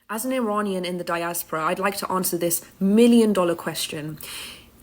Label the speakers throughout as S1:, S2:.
S1: As an Iranian in the diaspora, I'd like to answer this million-dollar question.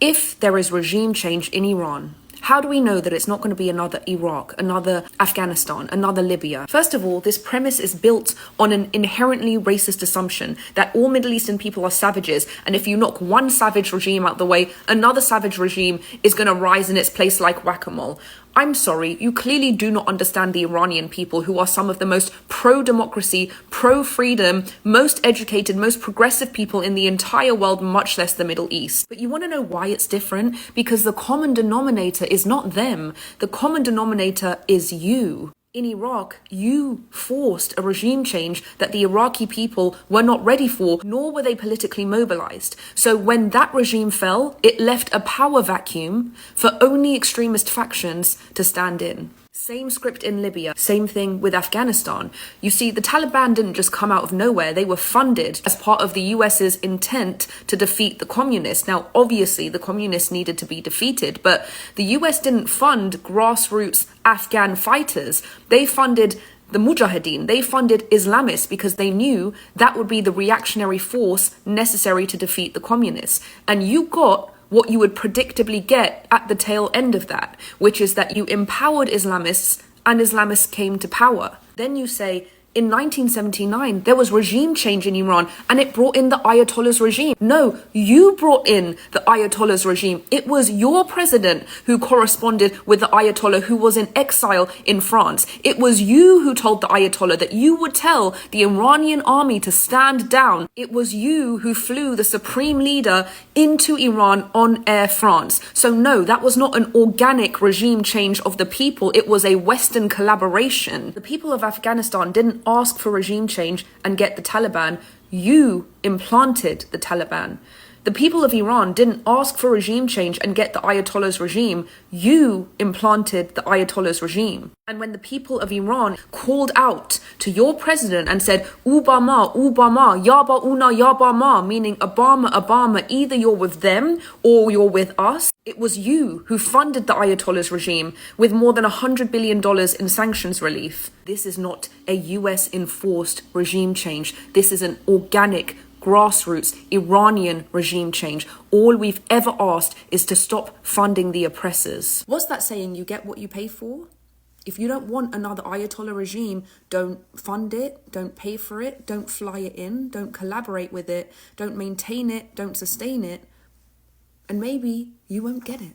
S1: If there is regime change in Iran, how do we know that it's not going to be another Iraq, another Afghanistan, another Libya? First of all, this premise is built on an inherently racist assumption that all Middle Eastern people are savages, and if you knock one savage regime out the way, another savage regime is going to rise in its place like whack-a-mole. I'm sorry, you clearly do not understand the Iranian people, who are some of the most pro-democracy, pro-freedom, most educated, most progressive people in the entire world, much less the Middle East. But you want to know why it's different? Because the common denominator is not them. The common denominator is you. In Iraq, you forced a regime change that the Iraqi people were not ready for, nor were they politically mobilized. So when that regime fell, it left a power vacuum for only extremist factions to stand in. Same script in Libya, same thing with Afghanistan. You see, the Taliban didn't just come out of nowhere. They were funded as part of the US's intent to defeat the communists. Now, obviously, the communists needed to be defeated, but the US didn't fund grassroots Afghan fighters. They funded the Mujahideen. They funded Islamists because they knew that would be the reactionary force necessary to defeat the communists. And you got what you would predictably get at the tail end of that, which is that you empowered Islamists and Islamists came to power. Then you say, in 1979, there was regime change in Iran and it brought in the Ayatollah's regime. No, you brought in the Ayatollah's regime. It was your president who corresponded with the Ayatollah, who was in exile in France. It was you who told the Ayatollah that you would tell the Iranian army to stand down. It was you who flew the supreme leader into Iran on Air France. So no, that was not an organic regime change of the people. It was a Western collaboration. The people of Afghanistan didn't ask for regime change and get the Taliban. You implanted the Taliban. The people of Iran didn't ask for regime change and get the Ayatollah's regime. You implanted the Ayatollah's regime. And when the people of Iran called out to your president and said, Obama, Obama, Yaba Una, Yaba Ma, meaning Obama, Obama, either you're with them or you're with us, it was you who funded the Ayatollah's regime with more than $100 billion in sanctions relief. This is not a US-enforced regime change. This is an organic, grassroots Iranian regime change. All we've ever asked is to stop funding the oppressors. What's that saying? You get what you pay for? If you don't want another Ayatollah regime, don't fund it, don't pay for it, don't fly it in, don't collaborate with it, don't maintain it, don't sustain it, and maybe you won't get it.